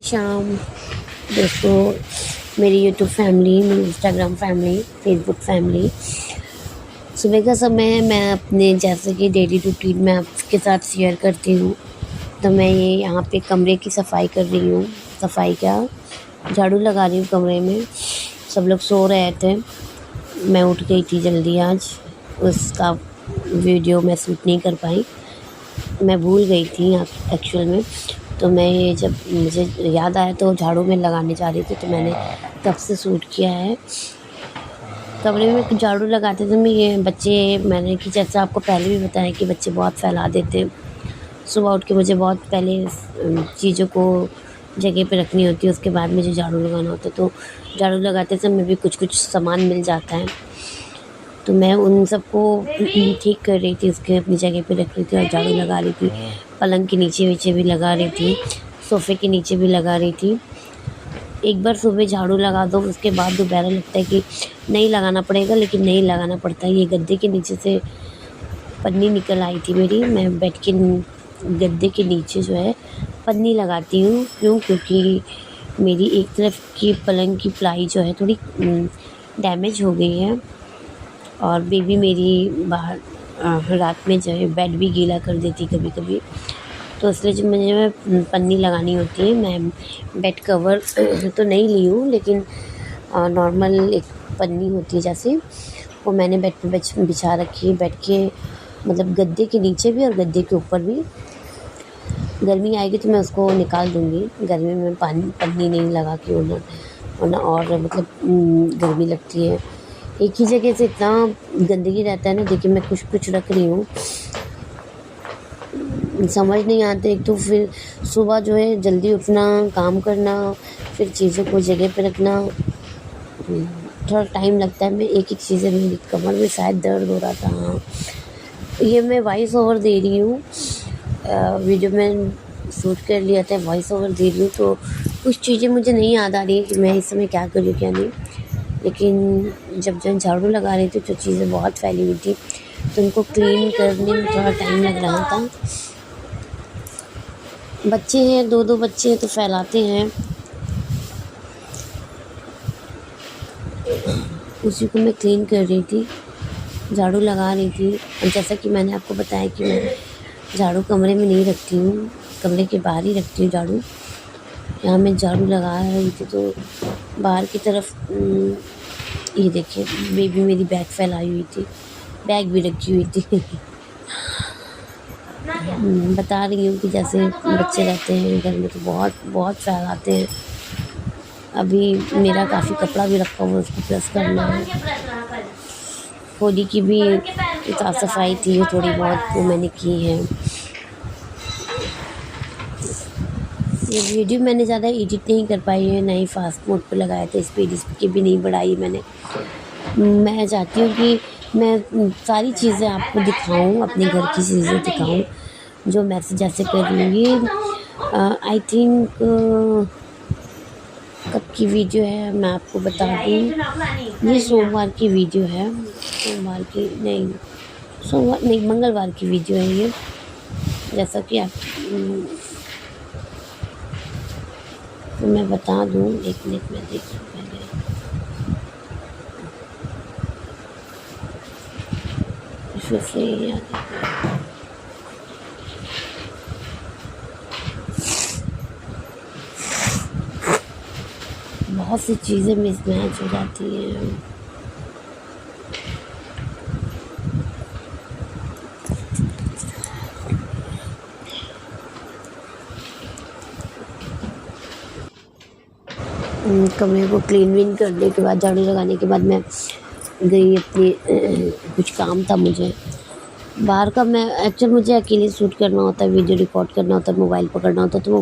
शाम दोस्तों, मेरी यूट्यूब फैमिली, मेरी इंस्टाग्राम फैमिली, फेसबुक फैमिली। सुबह का समय है, मैं अपने जैसे कि डेली रूटीन में आपके साथ शेयर करती हूँ। तो मैं ये यहाँ पे कमरे की सफाई कर रही हूँ। सफाई क्या, झाड़ू लगा रही हूँ कमरे में। सब लोग सो रहे थे, मैं उठ गई थी जल्दी आज। उसका वीडियो मैं शूट नहीं कर पाई, मैं भूल गई थी एक्चुअल में। तो मैं ये जब मुझे याद आया तो झाड़ू में लगाने जा रही थी, तो मैंने तब से शूट किया है। कमरे में झाड़ू लगाते थे मैं, ये बच्चे, मैंने कि जैसा आपको पहले भी बताया कि बच्चे बहुत फैला देते। सुबह उठ के मुझे बहुत पहले चीज़ों को जगह पे रखनी होती है, उसके बाद मुझे झाड़ू लगाना होता है। तो झाड़ू लगाते समय भी कुछ सामान मिल जाता है, तो मैं उन सबको ठीक कर रही थी, उसके अपनी जगह पे रख रही थी और झाड़ू लगा रही थी। पलंग के नीचे भी लगा रही थी, सोफ़े के नीचे भी लगा रही थी। एक बार सुबह झाड़ू लगा दो, उसके बाद दोबारा लगता है कि नहीं लगाना पड़ेगा, लेकिन नहीं लगाना पड़ता है। ये गद्दे के नीचे से पन्नी निकल आई थी मेरी। मैं बेड के गद्दे के नीचे जो है पन्नी लगाती हूँ। क्यों? क्योंकि मेरी एक तरफ की पलंग की प्लाई जो है थोड़ी डैमेज हो गई है, और बेबी मेरी बाहर रात में जो है बेड भी गीला कर देती कभी-कभी। तो इसलिए जब मुझे पन्नी लगानी होती है, मैं बेड कवर तो नहीं ली हूँ, लेकिन नॉर्मल एक पन्नी होती है जैसे, वो मैंने बेड पे बिछा रखी है। बेड के मतलब गद्दे के नीचे भी और गद्दे के ऊपर भी। गर्मी आएगी तो मैं उसको निकाल दूँगी। गर्मी में पन्नी नहीं लगा के वरना और मतलब गर्मी लगती है। एक ही जगह से इतना गंदगी रहता है ना। देखिए, मैं कुछ रख रही हूँ, समझ नहीं आते। एक तो फिर सुबह जो है जल्दी उठना, काम करना, फिर चीज़ों को जगह पे रखना, थोड़ा टाइम लगता है। मैं एक चीज़ें, मेरी कमर में शायद दर्द हो रहा था। हाँ, ये मैं वॉइस ओवर दे रही हूँ। वीडियो में शूट कर लिया था, वॉइस ओवर दे रही हूँ, तो कुछ चीज़ें मुझे नहीं याद आ रही है कि मैं इस समय क्या कर रही हूँ क्या नहीं। लेकिन जब झाड़ू लगा रही थी तो चीज़ें बहुत फैली हुई थी, तो उनको क्लीन करने में थोड़ा टाइम लग रहा था। बच्चे हैं, दो बच्चे हैं, तो फैलाते हैं। उसी को मैं क्लीन कर रही थी, झाड़ू लगा रही थी। और जैसा कि मैंने आपको बताया कि मैं झाड़ू कमरे में नहीं रखती हूँ, कमरे के बाहर ही रखती हूँ झाड़ू। यहाँ मैं झाड़ू लगा रही थी तो बाहर की तरफ ये देखिए, बेबी मेरी बैग फैलाई हुई थी, बैग भी रखी हुई थी। बता रही हूँ कि जैसे बच्चे रहते हैं घर में तो बहुत फैलाते हैं। अभी मेरा काफ़ी कपड़ा भी रखा हुआ है, उसको प्रेस करना है। होली की भी साफ़ सफाई थी थोड़ी बहुत, वो मैंने की है। ये वीडियो मैंने ज़्यादा एडिट नहीं कर पाई है, ना ही फास्ट मोड पे लगाया था, स्पीड इसकी भी नहीं बढ़ाई मैंने। मैं चाहती हूँ कि मैं सारी चीज़ें आपको दिखाऊँ, अपने घर की चीज़ें दिखाऊँ, जो मैं जैसे कर रही हूँ। ये आई थिंक कब की वीडियो है मैं आपको बता दूँ। ये सोमवार की वीडियो है, मंगलवार की वीडियो है ये। जैसा कि आप तो मैं बता दूँ, एक मिनट में देख लूँ पहले। फिर से याद है। बहुत सी चीज़ें मिसमैच हो जाती हैं। कमरे को क्लीन विन करने के बाद, झाड़ू लगाने के बाद मैं गई अपनी कुछ काम था मुझे बाहर का। मैं एक्चुअल मुझे अकेले शूट करना होता है, वीडियो रिकॉर्ड करना होता है, मोबाइल पकड़ना होता है, तो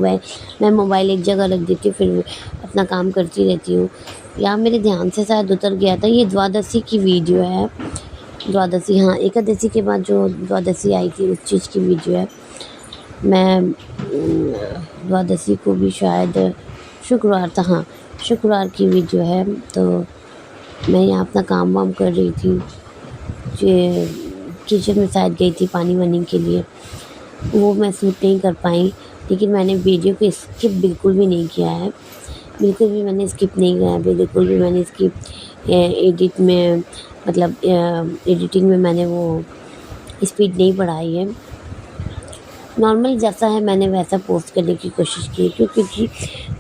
मैं मोबाइल एक जगह रख देती हूँ, फिर अपना काम करती रहती हूँ। यहाँ मेरे ध्यान से शायद उतर गया था, ये द्वादशी की वीडियो है। द्वादशी, हाँ, एकादशी के बाद जो द्वादशी आई थी उस चीज़ की वीडियो है। मैं द्वादशी को भी शायद शुक्रवार था, हाँ, शुक्रवार की वीडियो है। तो मैं यहाँ अपना काम वाम कर रही थी, किचन में शायद गई थी पानी वानी के लिए, वो मैं शूट नहीं कर पाई। लेकिन मैंने वीडियो को स्किप बिल्कुल भी नहीं किया है, बिल्कुल भी मैंने स्किप नहीं किया है, बिल्कुल भी मैंने इसकी एडिट में मतलब एडिटिंग में मैंने वो स्पीड नहीं बढ़ाई है। नॉर्मल जैसा है मैंने वैसा पोस्ट करने की कोशिश की है, क्योंकि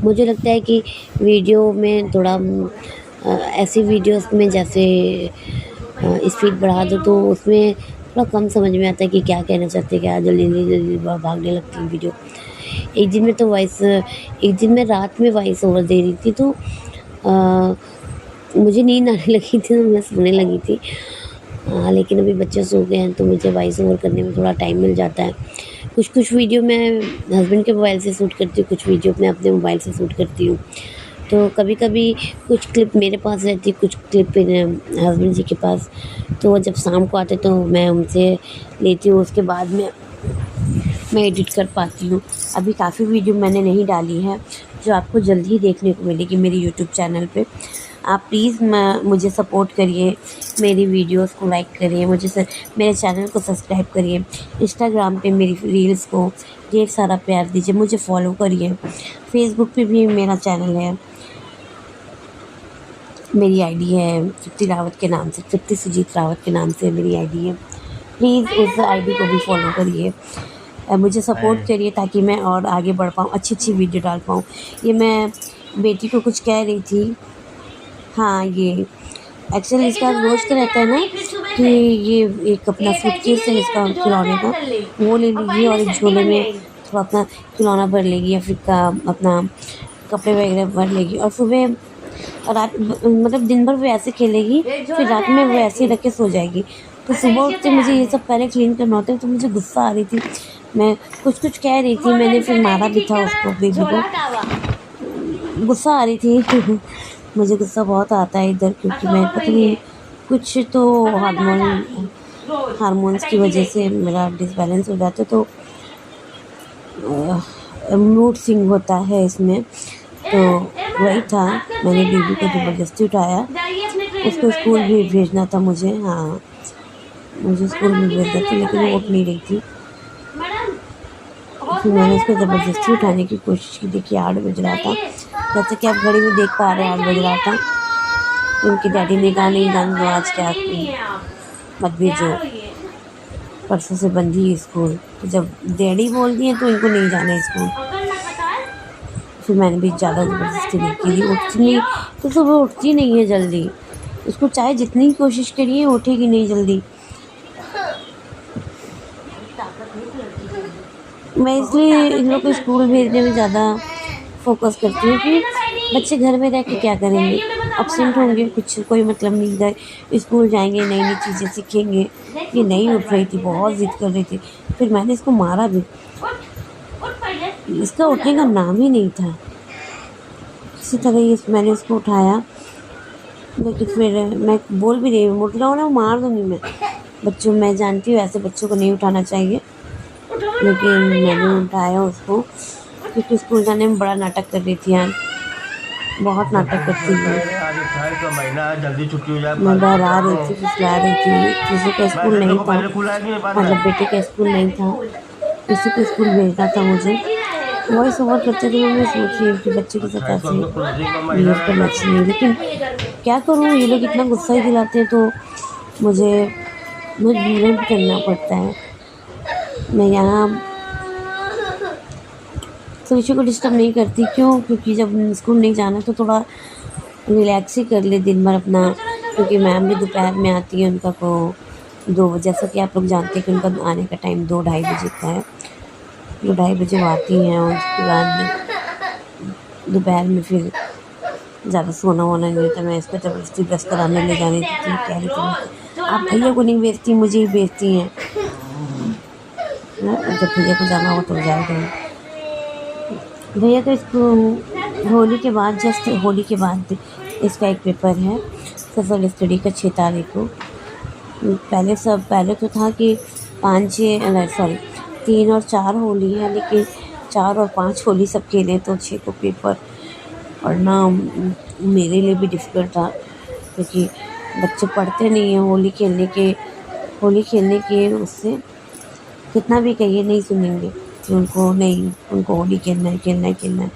मुझे लगता है कि वीडियो में थोड़ा ऐसी वीडियोस में जैसे स्पीड बढ़ा दो तो उसमें थोड़ा कम समझ में आता है कि क्या कहना चाहते हैं, क्या जल्दी भागने लगती है वीडियो। एक दिन मैं रात में वॉइस ओवर दे रही थी, तो मुझे नींद आने लगी थी, तो मैं सोने लगी थी। लेकिन अभी बच्चे सो गए हैं तो मुझे वॉइस ओवर करने में थोड़ा टाइम मिल जाता है। कुछ वीडियो मैं हस्बैंड के मोबाइल से शूट करती हूँ, कुछ वीडियो मैं अपने मोबाइल से शूट करती हूँ। तो कभी-कभी कुछ क्लिप मेरे पास रहती है, कुछ क्लिप मेरे हस्बैंड जी के पास। तो वो जब शाम को आते तो मैं उनसे लेती हूँ, उसके बाद में मैं एडिट कर पाती हूँ। अभी काफ़ी वीडियो मैंने नहीं डाली है, जो आपको जल्द ही देखने को मिलेगी मेरे यूट्यूब चैनल पे। आप प्लीज़ मुझे सपोर्ट करिए, मेरी वीडियोस को लाइक करिए, मेरे चैनल को सब्सक्राइब करिए। इंस्टाग्राम पे मेरी रील्स को ढेर सारा प्यार दीजिए, मुझे फॉलो करिए। फेसबुक पे भी मेरा चैनल है, मेरी आईडी है तृप्ति रावत के नाम से, तृप्ति सुजीत रावत के नाम से मेरी आईडी है। प्लीज़ उस आईडी को भी फॉलो करिए। मुझे सपोर्ट करिए ताकि मैं और आगे बढ़ पाऊँ, अच्छी वीडियो डाल पाऊँ। ये मैं बेटी को कुछ कह रही थी। हाँ, ये एक्चुअली इसका रोज़ का रहता है ना कि ये एक अपना सूटकेस है इसका खिलौने का, वो ले लेगी और एक झोले में थोड़ा अपना खिलौना भर लेगी या फिर का अपना कपड़े वगैरह भर लेगी, और सुबह रात मतलब दिन भर वो ऐसे खेलेगी, फिर रात में वो ऐसे ही रख के सो जाएगी। तो सुबह उठते मुझे ये सब पहले क्लीन करना होता है, तो मुझे गुस्सा आ रही थी। मैं कुछ कह रही थी, मैंने फिर मारा भी था उसको, बेबी को। गुस्सा आ रही थी मुझे गुस्सा बहुत आता है इधर, क्योंकि मैं पता नहीं कुछ तो हार्मोन्स की वजह से मेरा डिसबैलेंस हो जाता है, तो मूड स्विंग होता है इसमें। तो वही था, मैंने बेबी को ज़बरदस्ती उठाया, उसको स्कूल भी भेजना था मुझे। हाँ, मुझे स्कूल भी भेजना था, लेकिन वो उठ नहीं रही थी। फिर मैंने उसको ज़बरदस्ती उठाने की कोशिश की। देखिए 8 बज रहा था, जैसे कि आप घड़ी में देख पा रहे हैं 8 बज रहा था। उनके डैडी ने कहा नहीं जाने दो, आज क्या मत भेजो, परसों से बंद ही स्कूल। तो जब डैडी बोल दिए तो इनको नहीं जाना स्कूल। फिर मैंने भी ज़्यादा ज़बरदस्ती नहीं की। उठती नहीं तो सुबह उठती नहीं है जल्दी, उसको चाहे जितनी कोशिश करिए उठेगी नहीं जल्दी। मैं इसलिए इन लोग को स्कूल भेजने में ज़्यादा फोकस करती हूँ कि बच्चे घर में रह के क्या करेंगे, एब्सेंट होंगे, कुछ कोई मतलब नहीं। इधर स्कूल जाएंगे, नई नई चीज़ें सीखेंगे। ये नहीं उठ रही थी, बहुत ज़िद कर रही थी, फिर मैंने इसको मारा भी। इसका उठने का नाम ही नहीं था। इसी तरह मैंने उसको उठाया, लेकिन फिर मैं बोल भी रही हूँ, उठ रहा हूँ ना, मार दूँगी मैं। बच्चों, मैं जानती हूँ ऐसे बच्चों को नहीं उठाना चाहिए, लेकिन मैंने उठाया उसको, क्योंकि स्कूल जाने में बड़ा नाटक कर रही थी यार, बहुत नाटक करती है। जल्दी छुट्टी हो जाए। मैं डरा रही थी, फुसला रही थी। किसी का स्कूल नहीं था, मतलब बेटे का स्कूल नहीं था, किसी को स्कूल भेजना था मुझे। वॉइस ओवर करते थे, मैं सोच रही हूँ कि बच्चे के साथ ऐसे बिहेव करना चाहिए, लेकिन क्या करूँ, ये लोग इतना गुस्सा ही दिलाते हैं तो मुझे मजबूरन करना पड़ता है। मैं यहाँ किसी को डिस्टर्ब नहीं करती। क्यों? क्योंकि जब स्कूल नहीं जाना तो थोड़ा रिलैक्स ही कर ले दिन भर अपना, क्योंकि मैम भी दोपहर में आती है, उनका को 2 बजे, जैसा कि आप लोग जानते हैं कि उनका आने का टाइम 2-2:30 बजे का है। 2-2:30 बजे वो आती हैं, और उसके बाद दोपहर में फिर ज़्यादा सोना वोना नहीं होता। मैं इसको ज़बरदस्ती ब्रश कराने ले जाने देती हूँ, कह रही थी आप भैया को नहीं भेजती, मुझे ही भेजती हैं। जब भैया को जाना हो तो जाएगा। भैया का इसको होली के बाद, जस्ट होली के बाद इसका एक पेपर है सोशल स्टडी का 6 तारीख को। पहले तो था कि 3 और 4 होली है, लेकिन 4 और 5 होली सब खेलें तो 6 को पेपर। और ना मेरे लिए भी डिफ़िकल्ट था, क्योंकि बच्चे पढ़ते नहीं हैं। होली खेलने के उससे कितना भी कहिए नहीं सुनेंगे। थी उनको, नहीं उनको होली खेलना है, खेलना है, खेलना है।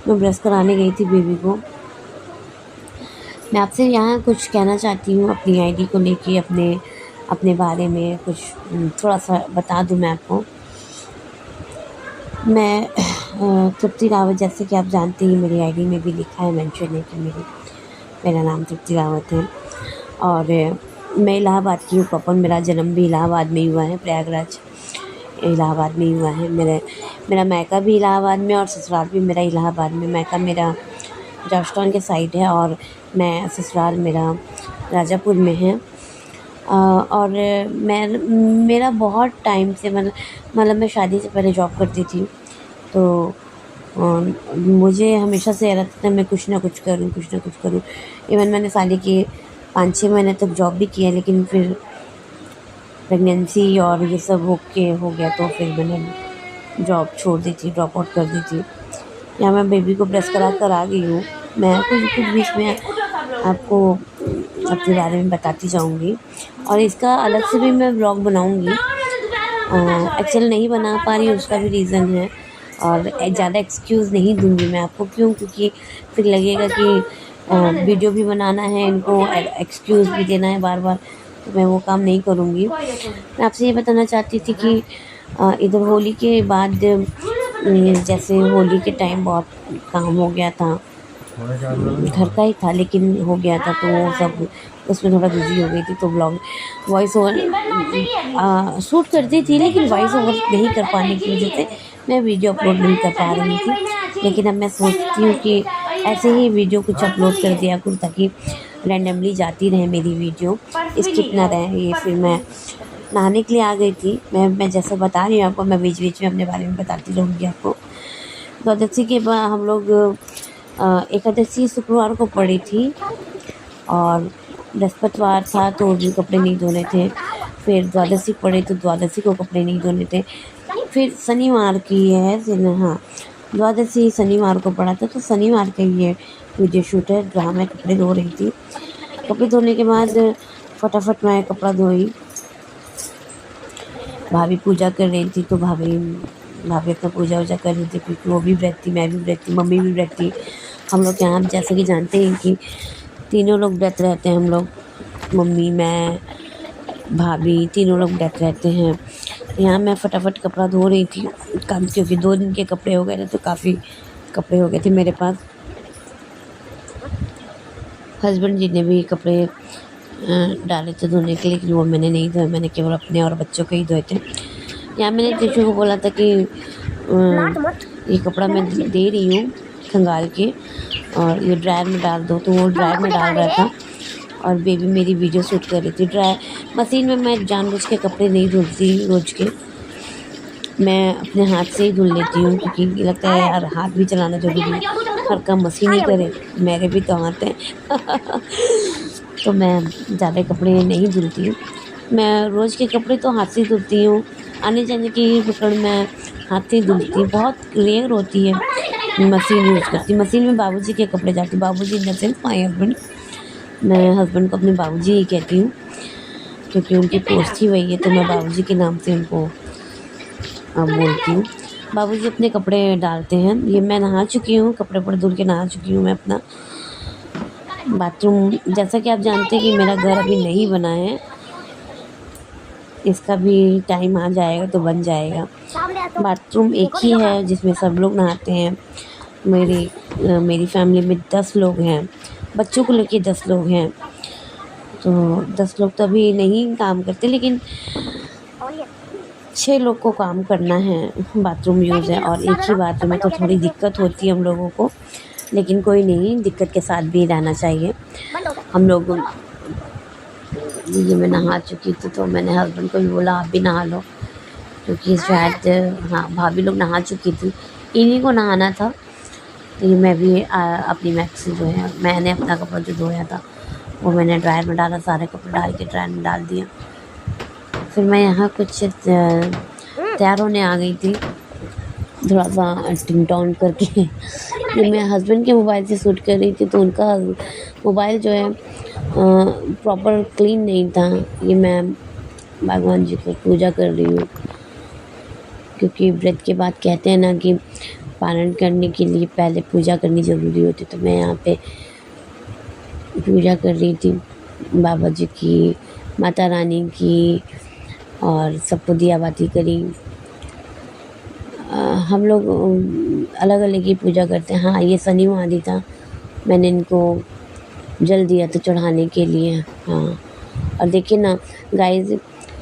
मैं ब्रश कराने गई थी बेबी को। मैं आपसे यहाँ कुछ कहना चाहती हूँ अपनी आईडी को लेके, अपने अपने बारे में कुछ थोड़ा सा बता दूँ मैं आपको। मैं तृप्ति रावत, जैसे कि आप जानते हैं मेरी आईडी में भी लिखा है, मेंशन है कि मेरा नाम तृप्ति रावत है। और मैं इलाहाबाद की हूँ प्रॉपर। मेरा जन्म भी इलाहाबाद में ही हुआ है, प्रयागराज इलाहाबाद में ही हुआ है। मेरा मायका भी इलाहाबाद में और ससुराल भी मेरा इलाहाबाद में। मायका मेरा जॉर्ज के साइड है और मैं ससुराल मेरा राजापुर में है। और मेरा बहुत टाइम से मतलब मैं शादी से पहले जॉब करती थी, तो मुझे हमेशा से ये रहता था मैं कुछ ना कुछ करूँ, कुछ ना कुछ करूँ। इवन मैंने साल के 5-6 महीने तक जॉब भी किया, लेकिन फिर प्रेगनेंसी और ये सब हो गया, तो फिर मैंने जॉब छोड़ दी थी, ड्रॉप आउट कर दी थी। यहाँ मैं बेबी को ब्रश करा कर आ गई हूँ। मैं कुछ बीच में आपको अपने बारे में बताती जाऊँगी और इसका अलग से भी मैं व्लॉग बनाऊँगी। एक्चुअली नहीं बना पा रही हूँ, उसका भी रीज़न है और ज़्यादा एक्सक्यूज़ नहीं दूँगी मैं आपको। क्यों? क्योंकि फिर लगेगा कि वीडियो भी बनाना है, इनको एक्सक्यूज़ भी देना है बार बार, तो मैं वो काम नहीं करूँगी। मैं आपसे ये बताना चाहती थी कि इधर होली के बाद जैसे होली के टाइम बहुत काम हो गया था, घर का ही था लेकिन हो गया था, तो वो सब उसमें थोड़ा बिजी हो गई थी। तो ब्लॉग वॉइस ओवर शूट करती थी, लेकिन वॉइस ओवर नहीं कर पाने की वजह से मैं वीडियो अपलोड नहीं कर पा रही थी। लेकिन अब मैं सोचती हूँ कि ऐसे ही वीडियो कुछ अपलोड कर दिया करूँ, ताकि रैंडमली जाती रहे मेरी वीडियो, स्किप ना रहे। ये फिर मैं नहाने के लिए आ गई थी। मैं जैसे बता रही हूँ आपको, मैं बीच बीच में अपने बारे में बताती रहूँगी आपको। द्वादशी के बाद हम लोग एकादशी शुक्रवार को पड़ी थी और बृहस्पतिवार था तो भी कपड़े नहीं धोने थे। फिर द्वादशी पड़े तो द्वादशी को कपड़े नहीं धोने थे। फिर शनिवार की है, हाँ द्वादशी शनिवार को पड़ा था, तो शनिवार का ये वीडियो शूट है जहाँ मैं कपड़े धो रही थी। कपड़े धोने के बाद फटाफट मैं कपड़ा धोई। भाभी पूजा कर रही थी, तो भाभी अपना पूजा वूजा कर रही थी, क्योंकि वो भी व्रत थी, मैं भी व्रत थी, मम्मी भी व्रत थी। हम लोग यहाँ जैसे कि जानते हैं कि तीनों लोग व्रत रहते हैं। हम लोग मम्मी, मैं, भाभी, तीनों लोग व्रत रहते हैं। यहाँ मैं फटाफट कपड़ा धो रही थी काम, क्योंकि 2 दिन के कपड़े हो गए थे, तो काफ़ी कपड़े हो गए थे मेरे पास। हस्बैंड जी ने भी कपड़े डाले थे धोने के लिए, लेकिन वो मैंने नहीं धोए, मैंने केवल अपने और बच्चों के ही धोए थे। यहाँ मैंने टीचर को बोला था कि ये कपड़ा मैं दे रही हूँ खंगाल के और ये ड्रायर में डाल दो, तो वो ड्रायर में डाल रहा था और बेबी मेरी वीडियो शूट कर रही थी। ड्रायर मशीन में मैं जानबूझ के कपड़े नहीं धुलती रोज़ के, मैं अपने हाथ से ही धुल लेती हूँ, क्योंकि लगता है यार हाथ भी चलाना जरूरी है, हर काम मशीन ही करे, मेरे भी तो हाथ हैं। तो मैं ज़्यादा कपड़े नहीं धुलती हूँ। मैं रोज़ के कपड़े तो हाथ से धुलती हूँ, आने जाने की कपड़े मैं हाथ से धुलती हूँ। बहुत रेयर होती है मशीन यूज़ करती। मशीन में बाबूजी के कपड़े जाती, बाबूजी in the sense my husband. मैं हस्बैंड को अपने बाबूजी ही कहती हूँ, क्योंकि उनकी पोस्ट ही वही है, तो मैं बाबूजी के नाम से उनको बोलती हूँ। बाबूजी अपने कपड़े डालते हैं। ये मैं नहा चुकी हूँ, कपड़े पर धुल के नहा चुकी हूँ मैं। अपना बाथरूम, जैसा कि आप जानते हैं कि मेरा घर अभी नहीं बना है, इसका भी टाइम आ जाएगा तो बन जाएगा। बाथरूम एक ही है जिसमें सब लोग नहाते हैं। मेरी फैमिली में 10 लोग हैं, बच्चों को लेके 10 लोग हैं, तो 10 लोग तो अभी नहीं काम करते, लेकिन 6 लोग को काम करना है। बाथरूम यूज़ है और एक ही बाथरूम में, तो थोड़ी दिक्कत होती है हम लोगों को, लेकिन कोई नहीं, दिक्कत के साथ भी रहना चाहिए। हम लोग, ये मैं नहा चुकी थी, तो मैंने हस्बैंड को भी बोला आप भी नहा लो, क्योंकि शायद हाँ भाभी लोग नहा चुकी थी, इन्हीं को नहाना था। तो ये मैं भी अपनी मैक्सी जो है, मैंने अपना कपड़ा जो धोया था वो मैंने ड्रायर में डाला, सारे कपड़े डाल के ड्रायर में डाल दिया। फिर मैं यहाँ कुछ तैयार होने आ गई थी, थोड़ा सा टिंग टॉन करके। ये मैं हस्बैंड के मोबाइल से शूट कर रही थी, तो उनका मोबाइल जो है प्रॉपर क्लीन नहीं था। ये मैं भगवान जी को पूजा कर रही हूँ, क्योंकि व्रत के बाद कहते हैं ना कि पारण करने के लिए पहले पूजा करनी ज़रूरी होती, तो मैं यहाँ पे पूजा कर रही थी बाबा जी की, माता रानी की, और सबको दिया बाती करी। हम लोग अलग अलग ही पूजा करते हैं। हाँ, ये शनि महादी था, मैंने इनको जल दिया था चढ़ाने के लिए। हाँ, और देखिए ना गाइस,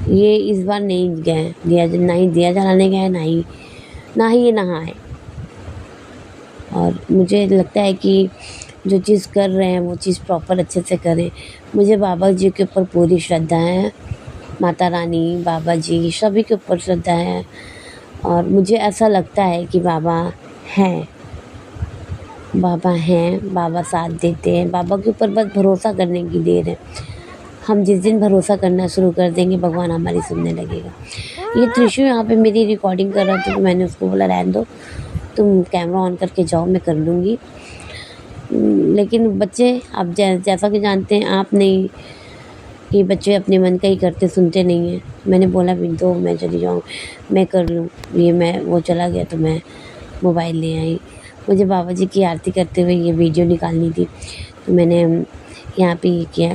ये इस बार नहीं गए दिया, ना ही दिया जलाने गए, ना ही ये नहाए। और मुझे लगता है कि जो चीज़ कर रहे हैं वो चीज़ प्रॉपर अच्छे से करें। मुझे बाबा जी के ऊपर पूरी श्रद्धा है, माता रानी, बाबा जी सभी के ऊपर श्रद्धा है, और मुझे ऐसा लगता है कि बाबा हैं, बाबा साथ देते हैं। बाबा के ऊपर बस भरोसा करने की देर है। हम जिस दिन भरोसा करना शुरू कर देंगे, भगवान हमारी सुनने लगेगा। ये त्रिशु यहाँ पे मेरी रिकॉर्डिंग कर रहा था, तो मैंने उसको बोला रहने दो, तुम कैमरा ऑन करके जाओ, मैं कर लूँगी। लेकिन बच्चे आप जैसा कि जानते हैं आप नहीं, कि बच्चे अपने मन का ही करते, सुनते नहीं हैं। मैंने बोला भी दो, मैं चली जाऊँ, मैं कर लूँ ये। वो चला गया तो मैं मोबाइल ले आई। मुझे बाबा जी की आरती करते हुए ये वीडियो निकालनी थी, तो मैंने यहाँ पे ये किया।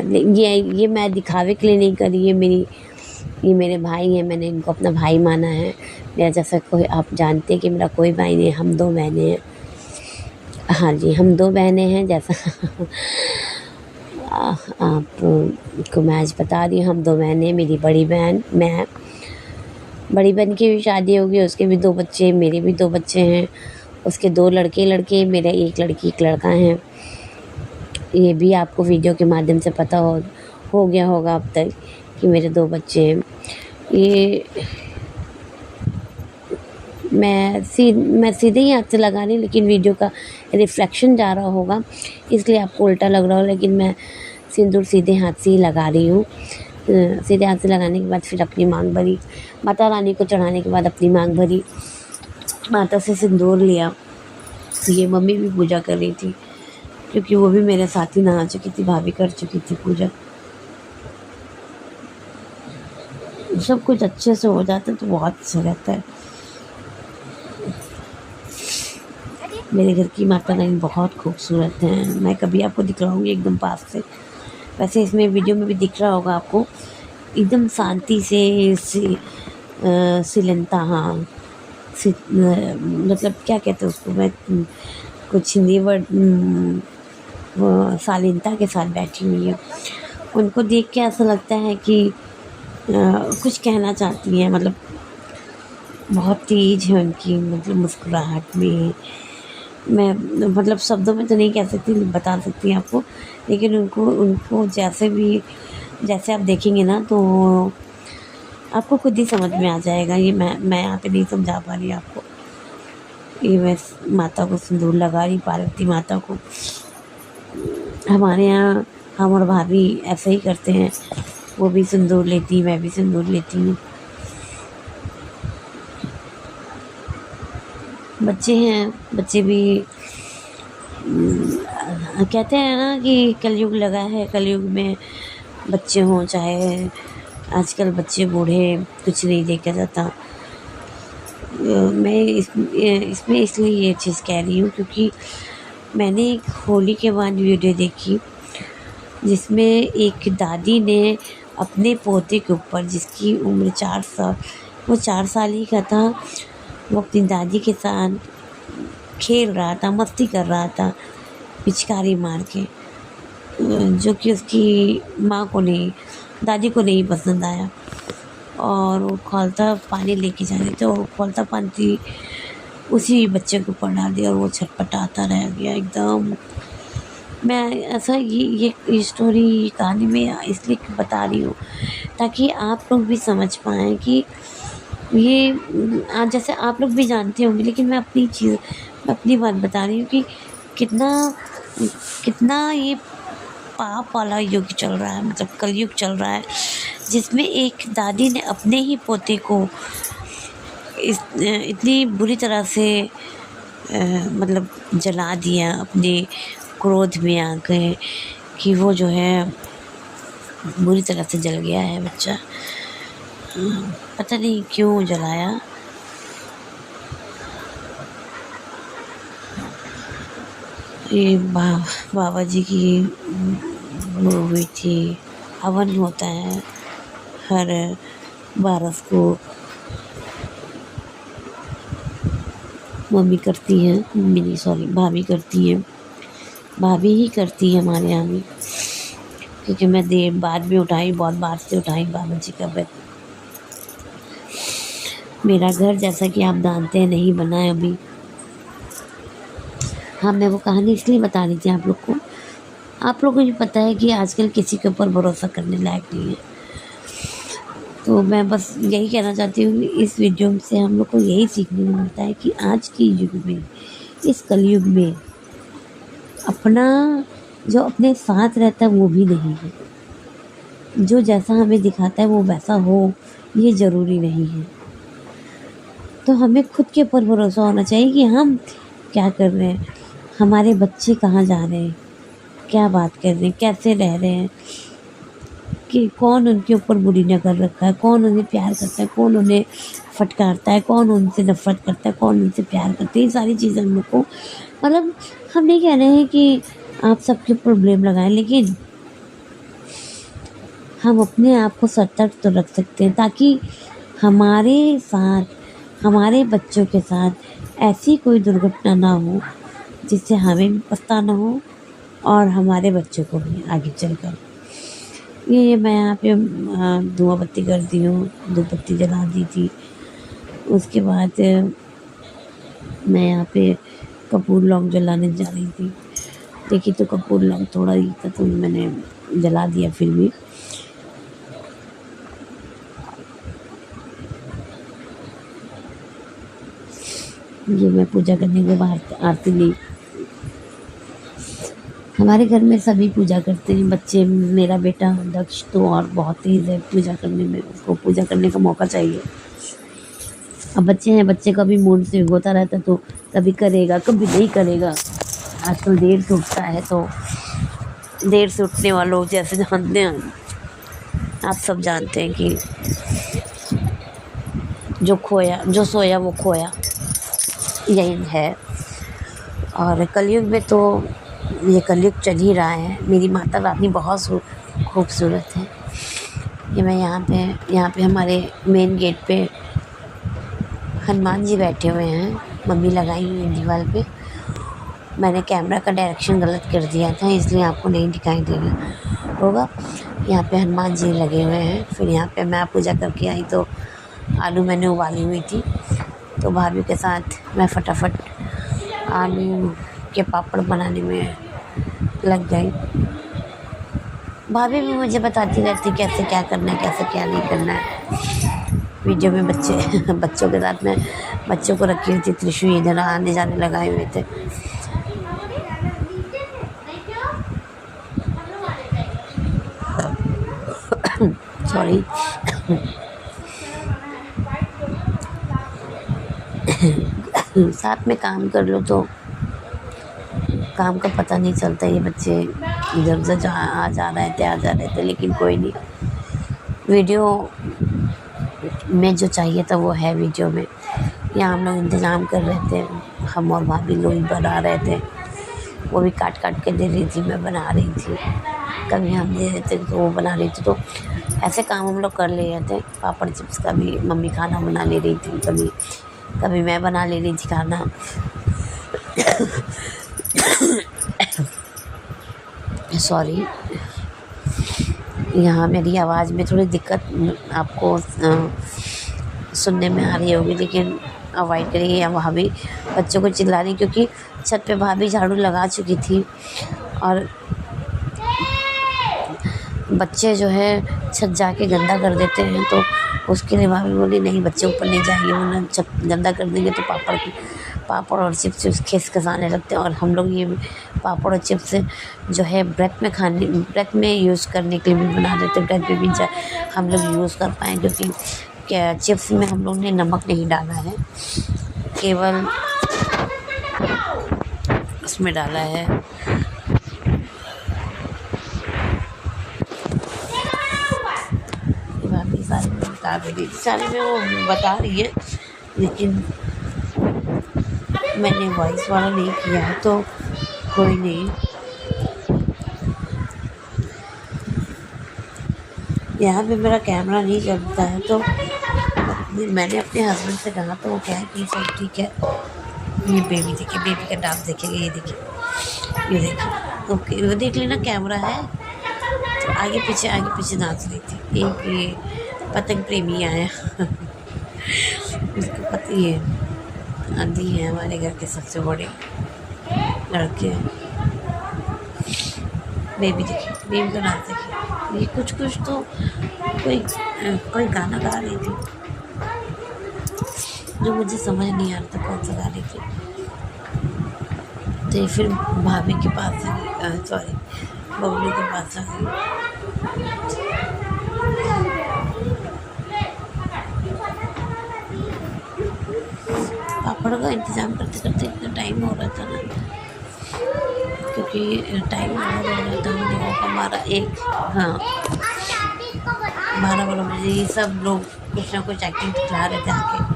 ये मैं दिखावे के लिए नहीं करी, ये मेरे भाई हैं, मैंने इनको अपना भाई माना है। मेरा जैसा कोई, आप जानते हैं कि मेरा कोई भाई नहीं है, हम 2 बहनें हैं। हाँ जी, हम 2 बहनें हैं, जैसा आपको मैं आज बता रही हूँ। हम 2 बहनें, मेरी बड़ी बहन, मैं, बड़ी बहन की भी शादी हो गई, उसके भी 2 बच्चे, मेरे भी 2 बच्चे हैं। उसके 2 लड़के, मेरे 1 लड़की 1 लड़का हैं। ये भी आपको वीडियो के माध्यम से पता हो गया होगा अब तक कि मेरे 2 बच्चे हैं। ये मैं सीधे ही हाथ से लगा रही हूँ, लेकिन वीडियो का रिफ्लेक्शन जा रहा होगा, इसलिए आपको उल्टा लग रहा हो, लेकिन मैं सिंदूर सीधे हाथ से ही लगा रही हूँ। सीधे हाथ से लगाने के बाद फिर अपनी मांग भरी, माता रानी को चढ़ाने के बाद अपनी मांग भरी, माता से सिंदूर लिया। ये मम्मी भी पूजा कर रही थी, क्योंकि वो भी मेरे साथ ही नहा चुकी थी, भाभी कर चुकी थी पूजा। सब कुछ अच्छे से हो जाता है तो बहुत अच्छा रहता है। मेरे घर की माता रानी बहुत खूबसूरत हैं, मैं कभी आपको दिखलाऊंगी एकदम पास से। वैसे इसमें वीडियो में भी दिख रहा होगा आपको, एकदम शांति से शिलंता, हाँ, मतलब क्या कहते हैं उसको, मैं कुछ हिंदी वर्ड, वो शालीनता के साथ बैठी हुई है। उनको देख के ऐसा लगता है कि कुछ कहना चाहती हैं, मतलब बहुत तेज है उनकी, मतलब मुस्कुराहट में। मैं मतलब शब्दों में तो नहीं कह सकती, बता सकती आपको, लेकिन उनको जैसे आप देखेंगे ना तो आपको खुद ही समझ में आ जाएगा। ये मैं यहाँ पे नहीं समझा पा रही आपको। ये मैं माता को सिंदूर लगा रही, पार्वती माता को। हमारे यहाँ हम और भाभी ऐसे ही करते हैं, वो भी सिंदूर लेती, मैं भी सिंदूर लेती हूँ। बच्चे हैं, बच्चे भी कहते हैं ना कि कलयुग लगा है, कलयुग में बच्चे हों चाहे आजकल बच्चे बूढ़े, कुछ नहीं देखा जाता। मैं इसमें इसलिए ये चीज़ कह रही हूँ क्योंकि मैंने एक होली के बाद वीडियो देखी, जिसमें एक दादी ने अपने पोते के ऊपर, जिसकी उम्र 4 साल, वो 4 साल ही का था, वो अपनी दादी के साथ खेल रहा था, मस्ती कर रहा था पिचकारी मार के, जो कि उसकी माँ को नहीं, दादी को नहीं पसंद आया। और वो खौलता पानी लेके जा रही थी, और खौलता पानी उसी बच्चे के ऊपर डाल दिया, और वो छटपटाता रह गया एकदम। मैं ऐसा ये स्टोरी कहानी में इसलिए बता रही हूँ ताकि आप लोग भी समझ पाएँ कि ये जैसे आप लोग भी जानते होंगे, लेकिन मैं अपनी बात बता रही हूँ कि कितना ये पाप वाला युग चल रहा है, मतलब कलयुग चल रहा है, जिसमें एक दादी ने अपने ही पोते को इतनी बुरी तरह से मतलब जला दिया अपने क्रोध में आके, कि वो जो है बुरी तरह से जल गया है बच्चा। पता नहीं क्यों जलाया, ये बाबा जी की वो हुई थी, हवन होता है हर 12 को। मम्मी करती हैं, मम्मी नहीं सॉरी भाभी करती हैं, भाभी ही करती है हमारे यहाँ भी, क्योंकि मैं देर बाद में उठाई, बहुत बार से उठाई बाबा जी का व्रत। मेरा घर जैसा कि आप जानते हैं नहीं बना है अभी। हाँ, मैं वो कहानी इसलिए बता रही थी आप लोग को, आप लोगों को भी पता है कि आजकल किसी के ऊपर भरोसा करने लायक नहीं है। तो मैं बस यही कहना चाहती हूँ कि इस वीडियो से हम लोग को यही सीखने को मिलता है कि आज के युग में, इस कलयुग में अपना जो अपने साथ रहता है वो भी नहीं है। जो जैसा हमें दिखाता है वो वैसा हो, ये ज़रूरी नहीं है। तो हमें खुद के ऊपर भरोसा होना चाहिए कि हम क्या कर रहे हैं, हमारे बच्चे कहाँ जा रहे हैं, क्या बात कर रहे हैं, कैसे रह रहे हैं, कि कौन उनके ऊपर बुरी नज़र रखा है, कौन उन्हें प्यार करता है, कौन उन्हें फटकारता है, कौन उनसे नफ़रत करता है, कौन उनसे प्यार करता है। ये सारी चीज़ें हम लोग को, मतलब हम नहीं कह रहे हैं कि आप सबके ऊपर ब्लेम लगाएं, लेकिन हम अपने आप को सतर्क तो रख सकते हैं ताकि हमारे साथ, हमारे बच्चों के साथ ऐसी कोई दुर्घटना ना हो जिससे हमें भी पछताना हो और हमारे बच्चों को भी आगे चलकर। ये मैं यहाँ पे धुआं बत्ती कर दी हूँ, धूपबत्ती जला दी थी। उसके बाद मैं यहाँ पे कपूर लौंग जलाने जा रही थी। देखी तो कपूर लौंग थोड़ा ही था तो मैंने जला दिया फिर भी। ये मैं पूजा करने के बाद आरती ली। हमारे घर में सभी पूजा करते हैं, बच्चे, मेरा बेटा दक्ष तो और बहुत तेज़ है पूजा करने में, उसको पूजा करने का मौका चाहिए। अब बच्चे हैं, बच्चे का भी मूड स्विंग होता रहता है, तो कभी करेगा कभी नहीं करेगा। आजकल देर से उठता है, तो देर से उठने वालों जैसे जानते हैं, आप सब जानते हैं कि जो सोया वो खोया, यही है। और कलयुग में तो ये कलयुग चल ही रहा है। मेरी माता रानी बहुत खूबसूरत है। ये मैं यहाँ पे हमारे मेन गेट पे हनुमान जी बैठे हुए हैं, मम्मी लगाई हुई है दीवार पे। मैंने कैमरा का डायरेक्शन गलत कर दिया था, इसलिए आपको नहीं दिखाई दे रहा होगा। यहाँ पे हनुमान जी लगे हुए हैं। फिर यहाँ पे मैं पूजा करके आई तो आलू मैंने उबाली हुई थी, तो भाभी के साथ मैं फटाफट आलू के पापड़ बनाने में लग गई। भाभी भी मुझे बताती रहती कैसे क्या करना है, कैसे क्या नहीं करना है। वीडियो में बच्चों के साथ मैं बच्चों को रखी हुई थी, त्रिशूल इधर आने जाने लगाए हुए थे। सॉरी। साथ में काम कर लो तो काम का पता नहीं चलता। ये बच्चे इधर उधर आ जा रहे थे, लेकिन कोई नहीं। वीडियो में जो चाहिए था वो है वीडियो में। यहाँ हम लोग इंतज़ाम कर रहे थे, हम और भाभी लोग बना रहे थे। वो भी काट काट के दे रही थी, मैं बना रही थी। कभी हम दे रहे थे तो वो बना रही थी, तो ऐसे काम हम लोग कर ले रहे थे। पापड़ चिप्स का भी मम्मी खाना बना ले रही थी, कभी मैं बना ले रही थी खाना। सॉरी, यहाँ मेरी आवाज़ में थोड़ी दिक्कत आपको सुनने में आ रही होगी, लेकिन अवॉइड करिए। भाभी बच्चों को चिल्ला रही, क्योंकि छत पे भाभी झाड़ू लगा चुकी थी और बच्चे जो है छत जाके गंदा कर देते हैं। तो उसके लिए भाभी बोली नहीं, बच्चे ऊपर नहीं जाएंगे, वरना छत गंदा कर देंगे तो पापड़ और चिप्स खिस खसाने लगते हैं। और हम लोग ये पापड़ और चिप्स जो है व्रत में यूज़ करने के लिए भी बना देते हैं। व्रत में भी हम लोग यूज़ कर पाएँ, क्योंकि क्या चिप्स में हम लोग ने नमक नहीं डाला है, केवल उसमें डाला है सारे में वो बता रही है, लेकिन मैंने वॉइस वाला नहीं किया है। तो कोई नहीं, यहाँ पे मेरा कैमरा नहीं चलता है तो मैंने अपने हस्बैंड से कहा तो वो कहा कि सब ठीक है। ये बेबी देखिए, बेबी का डांस देखेगा, ये देखिए, ये देखिए, ओके वो देख लेना कैमरा है तो आगे पीछे नाच रही थी। एक ये पतंग प्रेमी आया उसको पति है, आंधी है हमारे घर के सबसे बड़े लड़के। बेबी देखिए, बेबी का डांस देखिए, ये कुछ तो कोई गाना गा रही थी जो मुझे समझ नहीं आ रहा था कौन सा गा रही थी। तो फिर भाभी के पास आ गई, सॉरी बबलू के पास आ गई। पापड़ का इंतज़ाम करते करते इतना टाइम हो रहा था ना, क्योंकि टाइम हो रहा था हम लोगों का 12 बजे ये सब लोग कुछ ना कुछ एक्टिंग दिखा रहे थे आके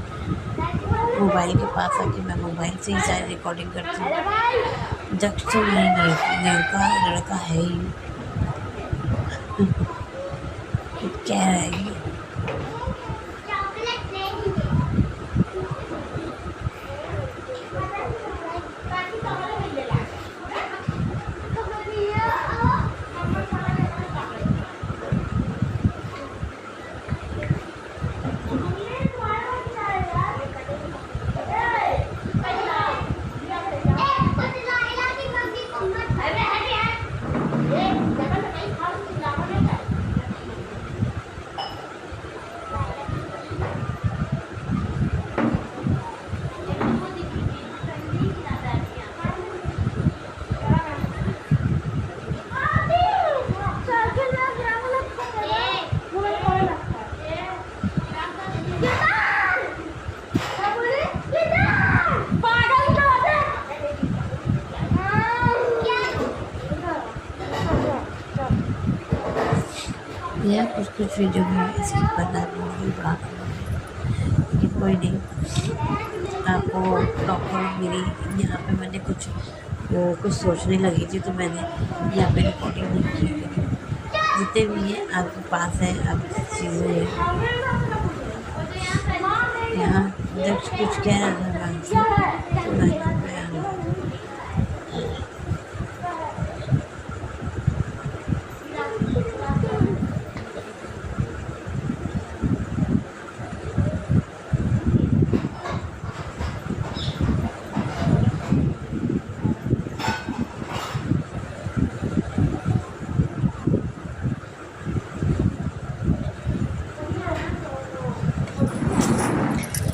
मोबाइल के पास आके। मैं मोबाइल से ही सारी रिकॉर्डिंग करती हूँ। जब से मेरा लड़का है ही कह रहा है ये। यह कुछ वीडियो में इसकी करना भी बड़ा कि कोई नहीं। आपको प्रॉपर मेरी यहाँ पे मैंने कुछ सोचने लगी थी तो मैंने यहाँ पे रिकॉर्डिंग नहीं की, लेकिन जितने भी हैं आपके पास है, आपकी चीज़ें हैं यहाँ। जब कुछ कह रहा था मैं तो मैं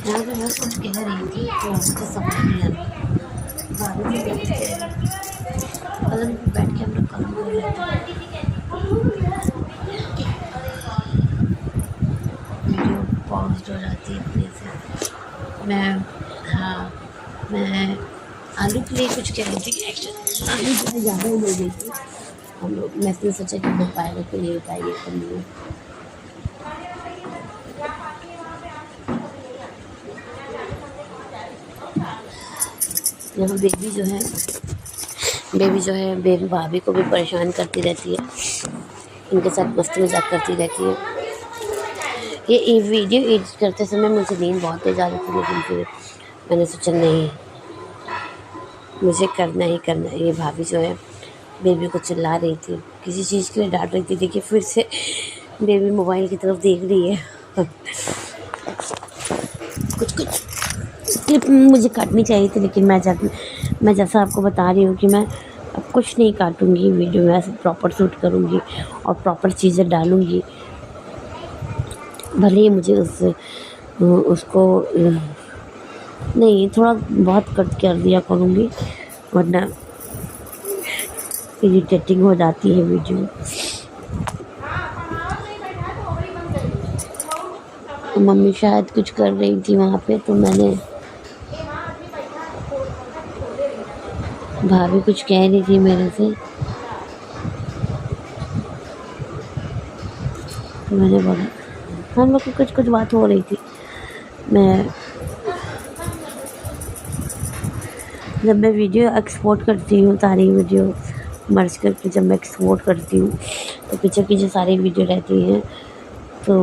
यहाँ पे मैं कुछ कह रही थी तो मुझे समझ नहीं आ रही। भाभी भी बैठ के कलम पे बैठ के हम लोग कलम कर रहे थे। वीडियो पॉज हो जाती है इतने से। मैं आलू के लिए कुछ कह रही थी। एक्चुअली आलू जो है ज़्यादा ही ले गई थी हम लोग। मैं इसलिए सोचा कि मैं पाएगा कि नहीं पाएगी कर लिए। यहाँ बेबी जो है बेबी भाभी को भी परेशान करती रहती है, इनके साथ मस्ती मजाक करती रहती है। ये वीडियो एडिट करते समय मुझे नींद बहुत तेज आ रही थी, लेकिन फिर मैंने सोचा नहीं, मुझे करना ही करना है। ये भाभी जो है बेबी को चिल्ला रही थी, किसी चीज़ के लिए डांट रही थी। देखिए फिर से बेबी मोबाइल की तरफ देख रही है। कुछ क्लिप मुझे काटनी चाहिए थी, लेकिन मैं जैसा आपको बता रही हूँ कि मैं अब कुछ नहीं काटूँगी वीडियो में, ऐसे प्रॉपर शूट करूँगी और प्रॉपर चीज़ें डालूँगी। भले ही मुझे उसको नहीं थोड़ा बहुत कट कर दिया करूँगी, वरना इरिटेटिंग हो जाती है वीडियो। मम्मी शायद कुछ कर रही थी वहाँ पे, तो मैंने भाभी कुछ कह रही थी मेरे से, तो मैंने बोला हम लोग को कुछ बात हो रही थी। जब मैं वीडियो एक्सपोर्ट करती हूँ, सारी वीडियो मर्ज करके जब मैं एक्सपोर्ट करती हूँ, तो पीछे की जो सारी वीडियो रहती हैं तो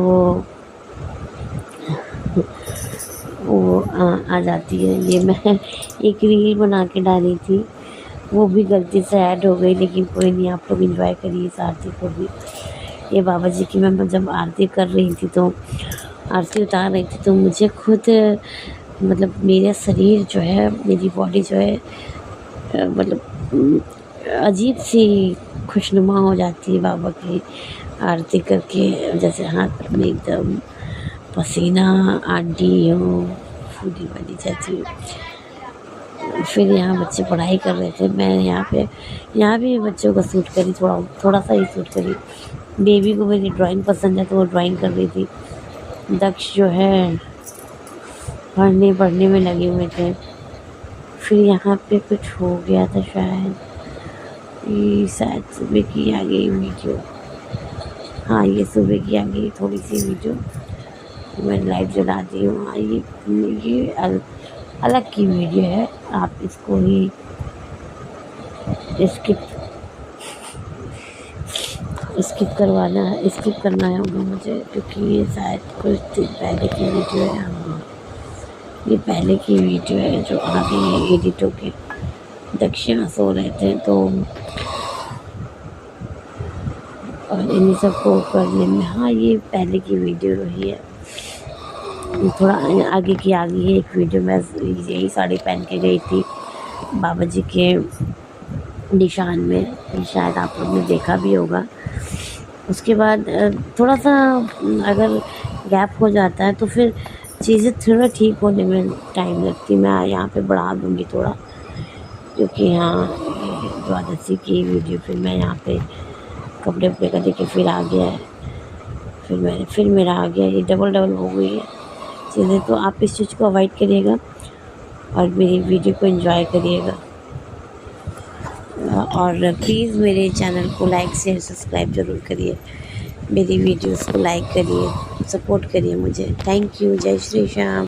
वो आ जाती है। ये मैं एक रील बना के डाली थी, वो भी गलती से ऐड हो गई, लेकिन कोई नहीं, आप लोग एंजॉय करिए इस आरती को भी। ये बाबा जी की मैं जब आरती कर रही थी, तो आरती उतार रही थी, तो मुझे खुद मतलब मेरा शरीर जो है, मेरी बॉडी जो है मतलब अजीब सी खुशनुमा हो जाती है बाबा की आरती करके, जैसे हाथ में एकदम पसीना आंटी हो फूली बनी जाती हूँ। फिर यहाँ बच्चे पढ़ाई कर रहे थे, मैं यहाँ भी बच्चों को सूट करी, थोड़ा सा ही सूट करी। बेबी को मेरी ड्राइंग पसंद है, तो वो ड्राइंग कर रही थी। दक्ष जो है पढ़ने में लगे हुए थे। फिर यहाँ पे कुछ हो गया था शायद, ये शायद सुबह की आ गई वीडियो। हाँ, ये सुबह की आ गई थोड़ी सी वीडियो, मैं लाइव जला दी हूँ। हाँ, ये अलग की वीडियो है, आप इसको ही स्किप करना होगा मुझे, क्योंकि ये शायद कुछ दिन पहले की वीडियो है। हाँ, ये पहले की वीडियो है जो आ गई है एडिट होके। दक्षिणा सो रहे थे, तो और इन्हीं सबको करने में, हाँ, ये पहले की वीडियो रही है। थोड़ा आगे की आ गई है एक वीडियो, मैं यही साड़ी पहन के गई थी बाबा जी के निशान में, ये शायद आप लोग ने देखा भी होगा। उसके बाद थोड़ा सा अगर गैप हो जाता है तो फिर चीज़ें थोड़ा ठीक होने में टाइम लगती। मैं यहाँ पे बढ़ा दूँगी थोड़ा, क्योंकि यहाँ द्वादशी की वीडियो फिर मैं यहाँ पे कपड़े उपड़े का देखे फिर आ गया है, फिर मेरा आ गया, ये डबल हो गई है चीज़ें। तो आप इस चीज़ को अवॉइड करिएगा और मेरी वीडियो को एंजॉय करिएगा। और प्लीज़ मेरे चैनल को लाइक शेयर सब्सक्राइब ज़रूर करिए, मेरी वीडियोस को लाइक करिए, सपोर्ट करिए मुझे। Thank you. जय श्री श्याम।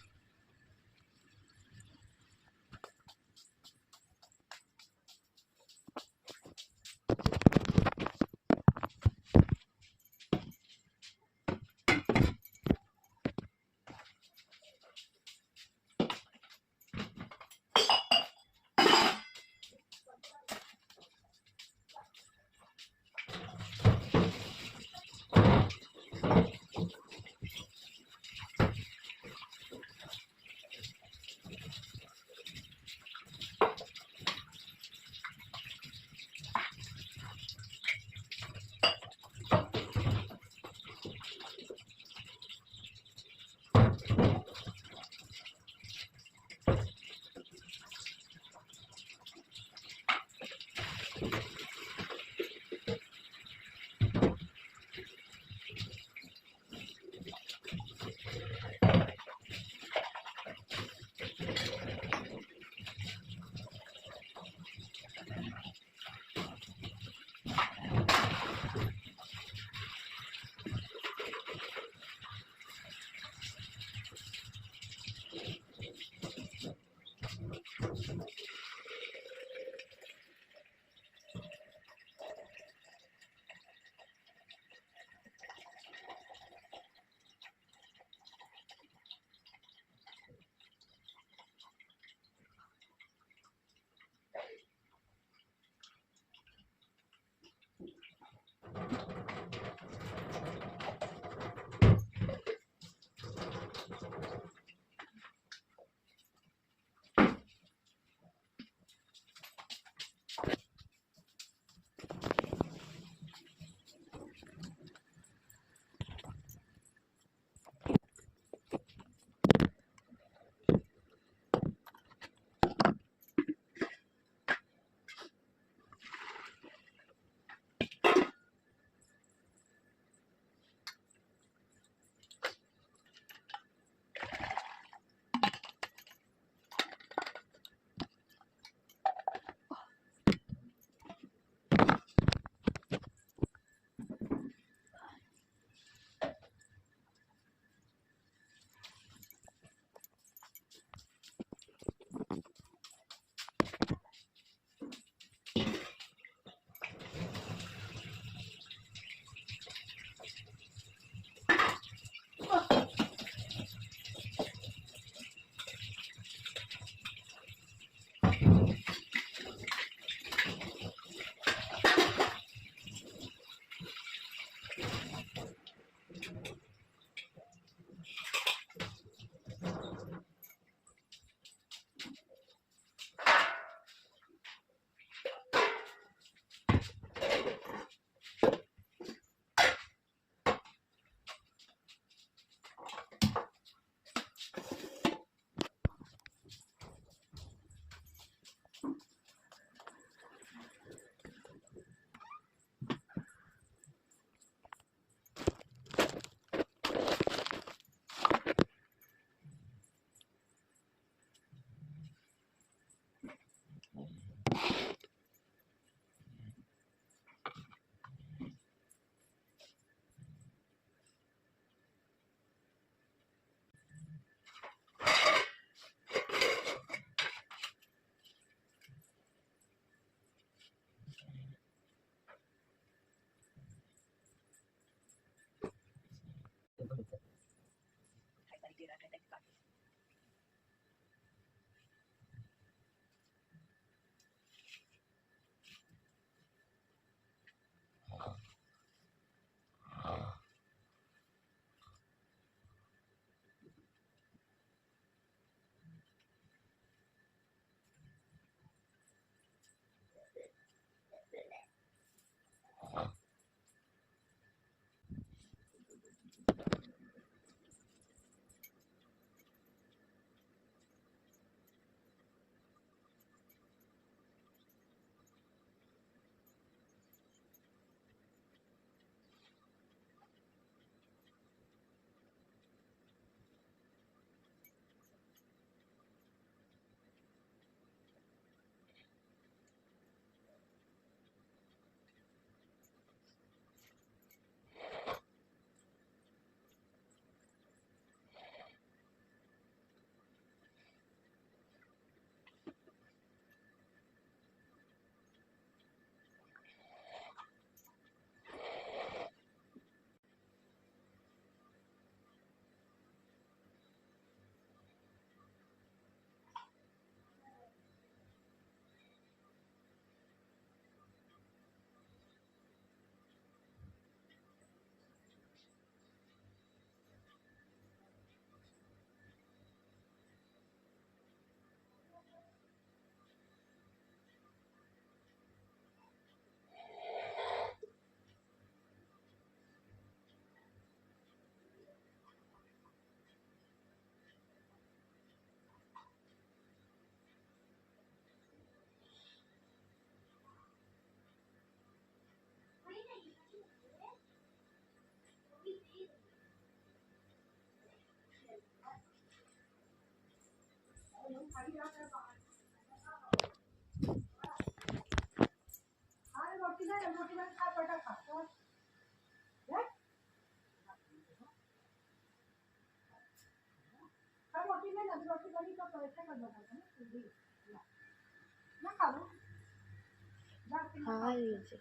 खा लीजिए,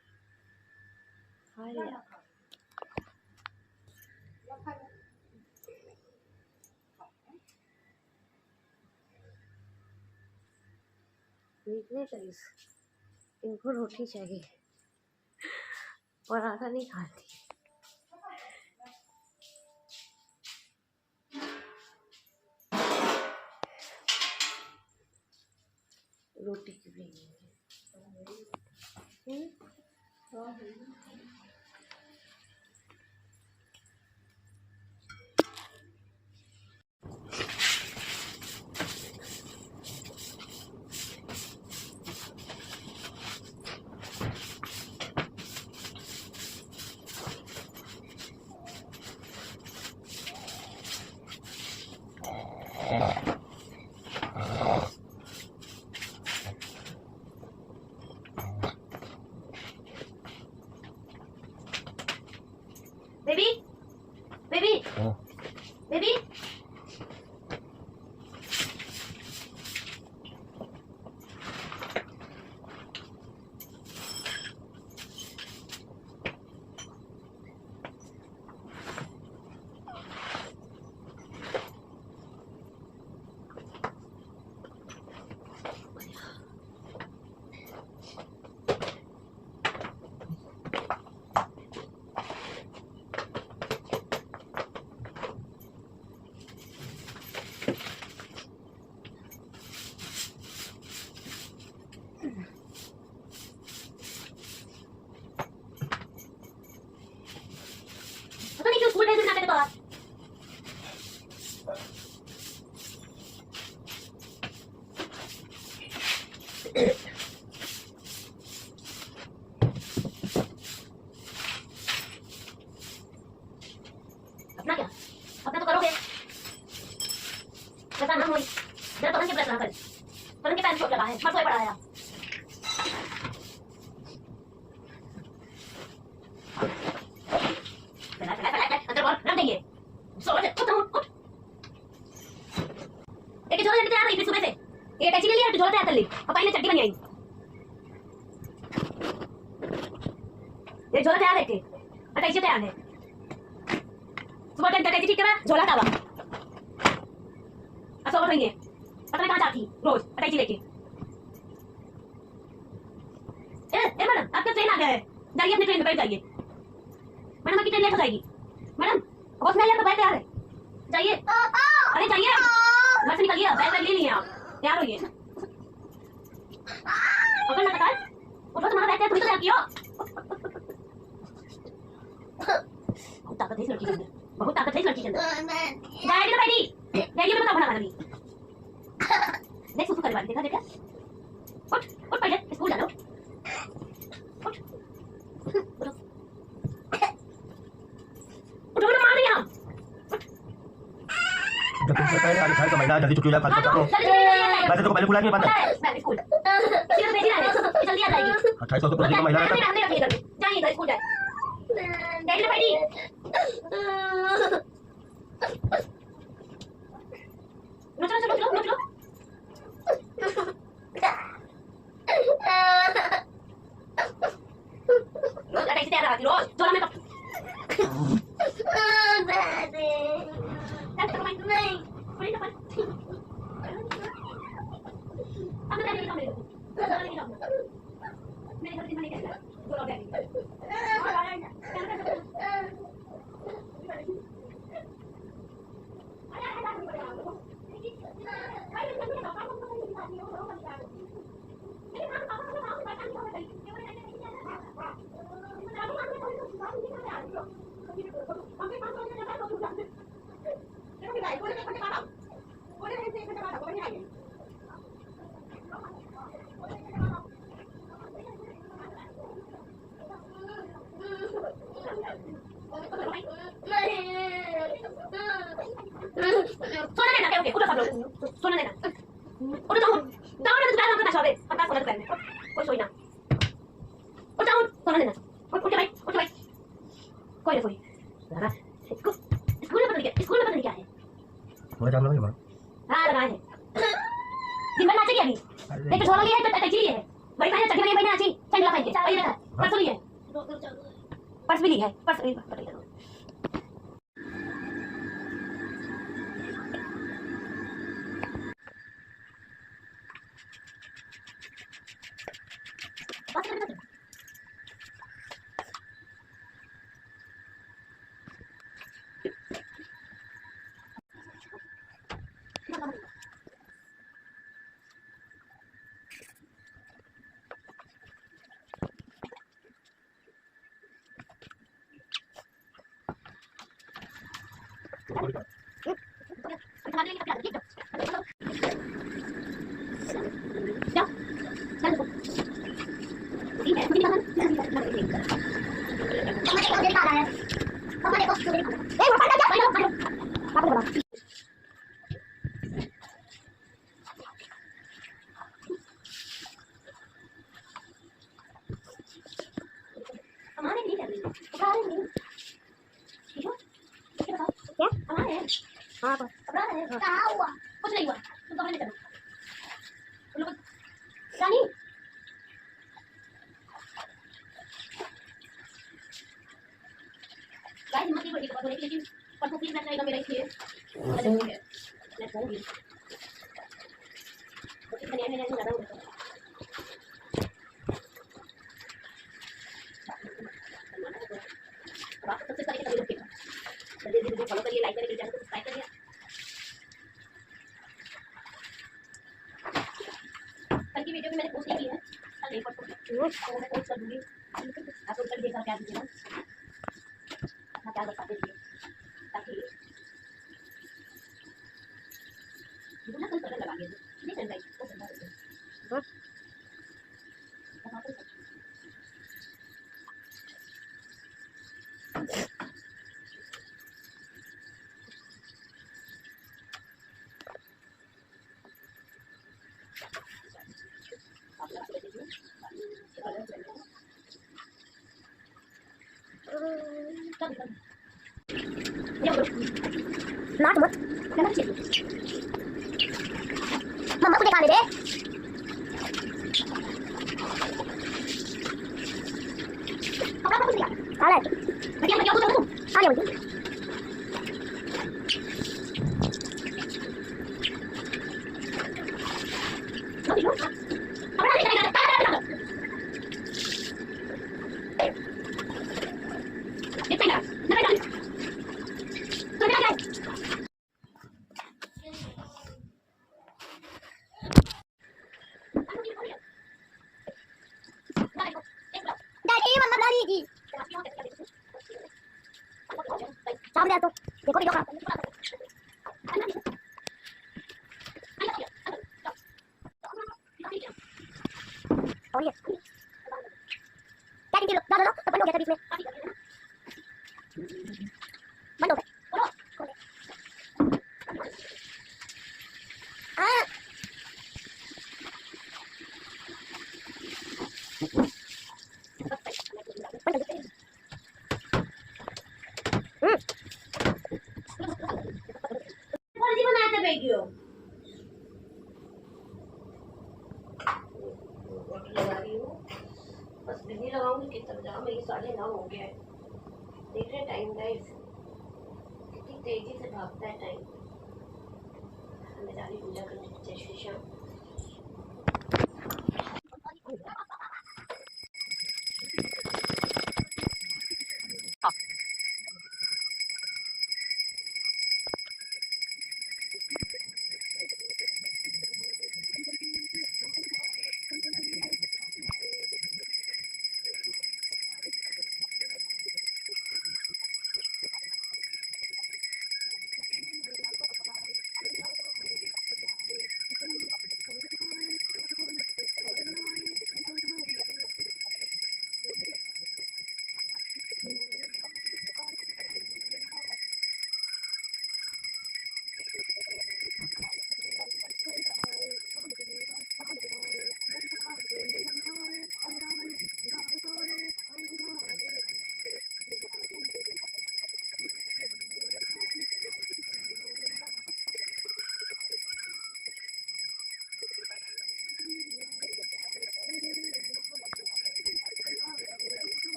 खा लिया। वीकनेस है इनको रोटी चाहिए, पराठा नहीं खाती। रोटी क्यों नहीं है? बेबी बेबी बेबी पता नहीं क्यों स्कूल ड्रेस में आते तो आज अपना क्या अपना तो करोगे जैसा हम हुई जरा पलंग के प्रेस ना कर पलंग के पैर चोट लगा है मत सोए पड़ा है अंदर बोल रख देंगे सो जा उठ एक जोड़ा लेके तैयार रही फिर सुबह से ये टैक्सी ले लिया तो जोड़ा तैयार कर ली और पहले चट्टी बन आई ये झोला तैयार है के अटैची तैयार है सुबह टाइम अटैची ठीक करा झोला डावा अब सो रही है पता नहीं कहाँ जाती रोज अटैची लेके ए मैडम आपका ट्रेन आ गया है जाइए अपनी ट्रेन में बैठ जाइए मैडम आपकी ट्रेन लेट हो जाएगी मैडम बस में आइए तो बैठ तैयार है जाइए अरे जाइए बस निकलिए बैग ले लिए आप तैयार होइए पकड़ ना कटार उठो तुम्हारा बैग थोड़ी तो तैयार किया बहुत ताकत है इस लड़की के अंदर बहुत ताकत है इस लड़की के अंदर डैडी तो बैठी डैडी को बताओ बना लगी देख सुसु करवा देखा देखा उठ उठ पहले स्कूल जा लो उठ उठो उठो ना मार दिया हम जब तुम कहता है आज 28 का महीना जल्दी छुट्टी हो जाए फालतू को वैसे तो पहले बुला के बंद मैं स्कूल सिर्फ भेजी ना जल्दी आ जाएगी 28 को तो पूरा महीना रहता हमने रखी कर जाइए घर स्कूल जाए डैडी तो बैठी चलो चलो चलो चलो रोज अटैची तैयार रहती रोज झोला में सोना देना क्या उठो सब लोग सोना देना उठो जाओ जाओ ना दुकान हमको सोना पता सोना दुकान में कोई सोई ना उठ जाओ सोना देना उठ भाई कोई ना सोई लगा स्कूल में पता नहीं क्या है मैं जान लूंगा हां लगाए हैं दिन भर नाचेगी अभी देख झोला लिया है तो टैक्सी ली है भाई पहले चक्कर में बैठना नाची चंगला पहन के वही देखा परसों ली है पर्स भी ली है पर्स पता नहीं कहाँ हुआ कुछ नहीं हुआ तुम कहाँ लेकर रानी गाइस हिम्मत नहीं पड़ी बात होने की लेकिन परसों फीस बैठ जाएगा मेरा इसलिए मैं कहूँगी तो कितने नया नया ज़्यादा होगा अब आप सबसे करेंगे तभी रुकेगा जल्दी जल्दी फॉलो करिए लाइक करिए चैनल को सब्सक्राइब करिए कल की वीडियो में मैंने पोस्ट नहीं की है कल नहीं पोस्ट तो मैं पोस्ट कर दूंगी आप लोग कल देखकर प्यार दीजिएगा अपना प्यार बताते रहिए ताकि दूल्हा कल कलर लगा दिए नहीं चल रही वो चल रहा है नाच मत मम्मा को दिखाने दे कपड़ा कुछ दिया काला है बढ़िया बढ़िया उधर आ गया मुझे कपड़ा ले जाएगा कितना ना ना तो क्या डैडी मम्मा बुला रही थी सामने आ तो देखो वीडियो खराब और ये डैडी लो लो तो बंद हो गया था बीच में बंद हो गया हाँ कौन सी बनाते बेटियों लगा रही हूँ बस बिजली लगाऊंगी कितना बजा मेरी 9:30 हो गया है देख रहे टाइम गाइस कितनी तेजी से भागता है टाइम मैं जा रही पूजा करने जय श्री श्याम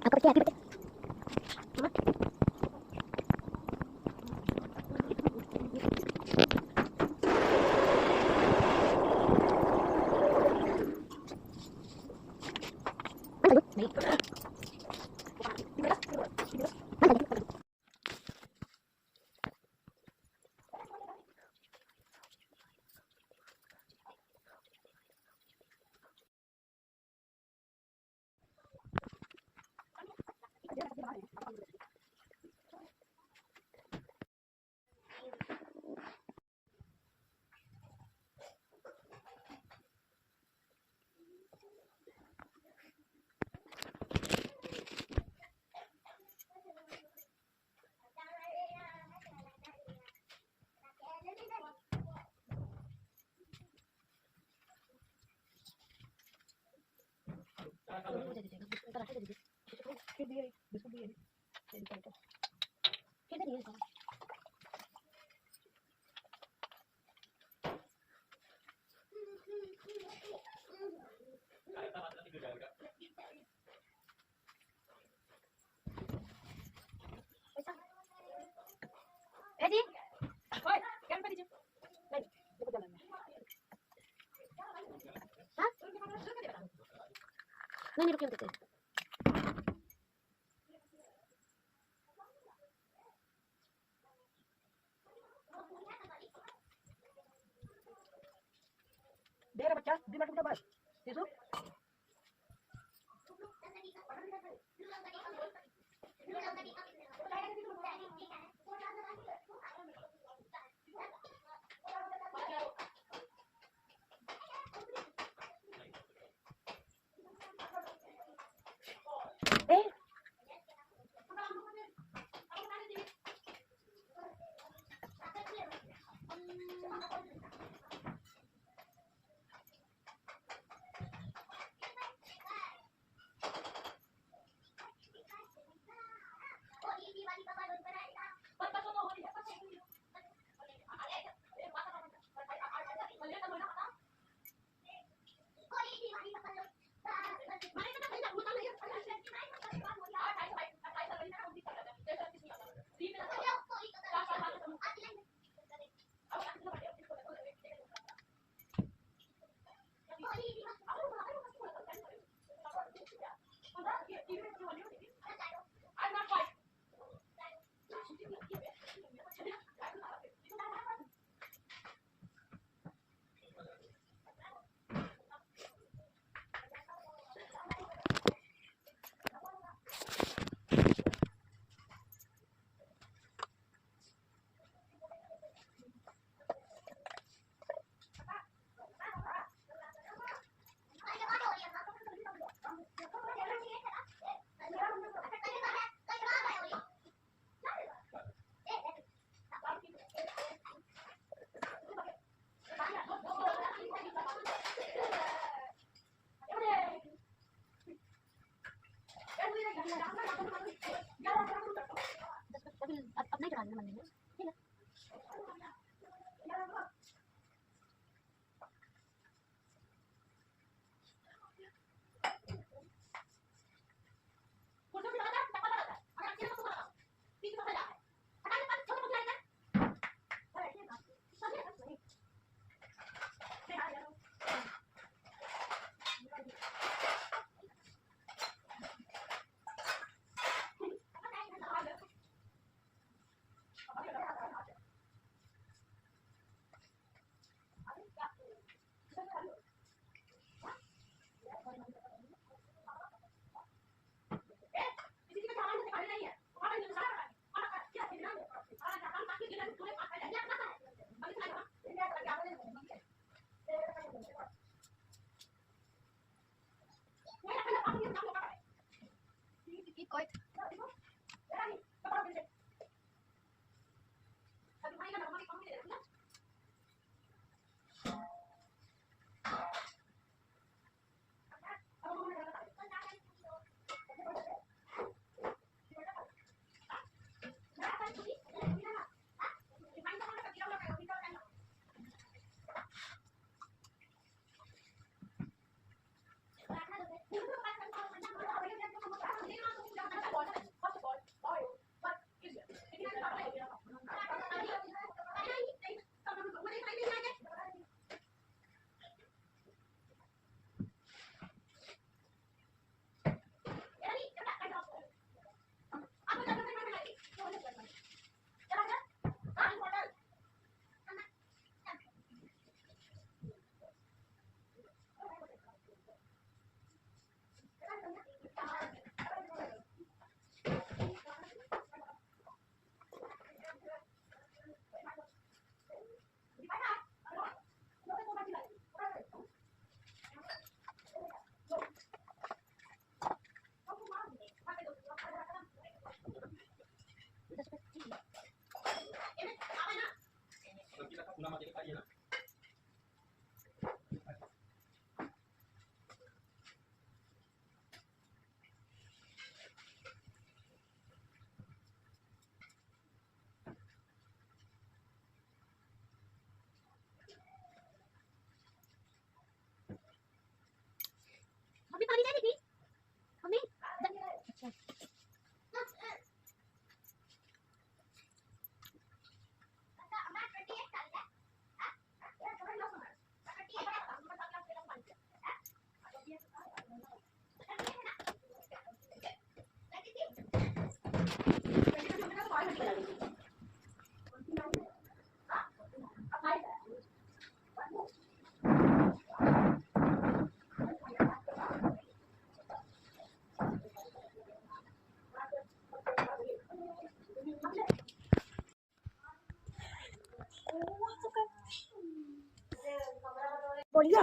आपका क्या जी ओए क्या कर दीजिए नहीं देखो चलना हां नहीं रुकिए रुकिए दे रे बच्चा 2 मिनट रुको बस यीशु मम्मी पानी दे दी मम्मी अच्छा बोलिए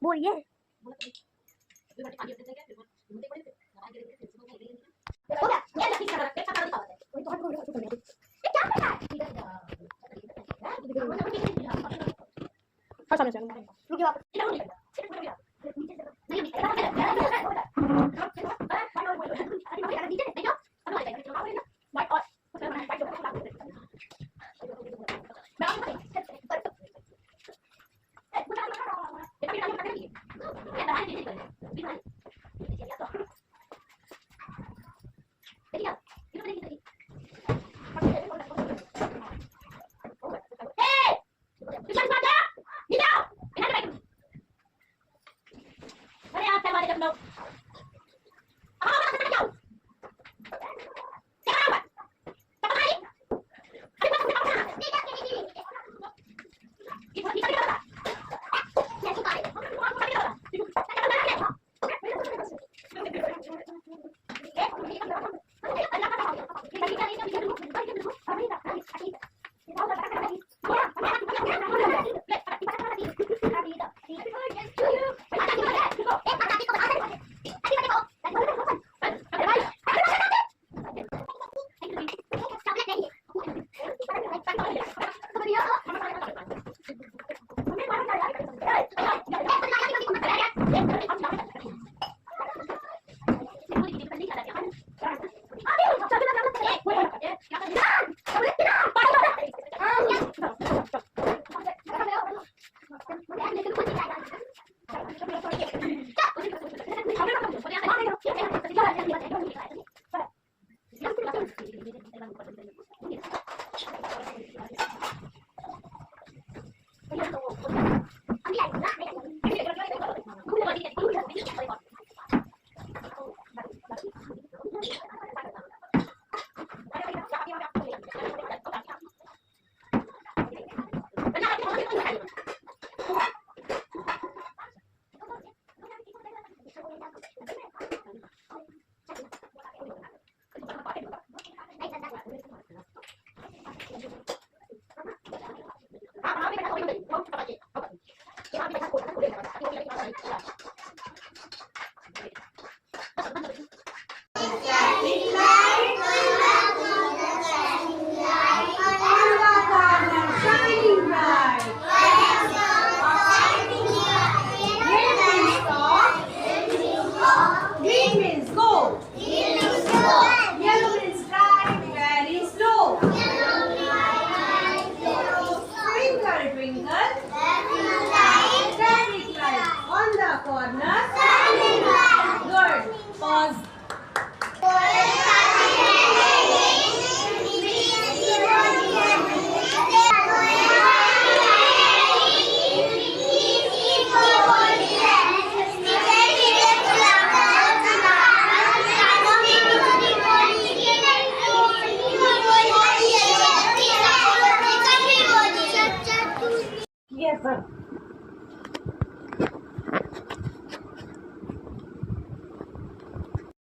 बोलिए हो गया ये लकी कर रहा है कोई तो हट हो रहा है ये क्या कर रहा है हाँ समझ गया रुकिए वापस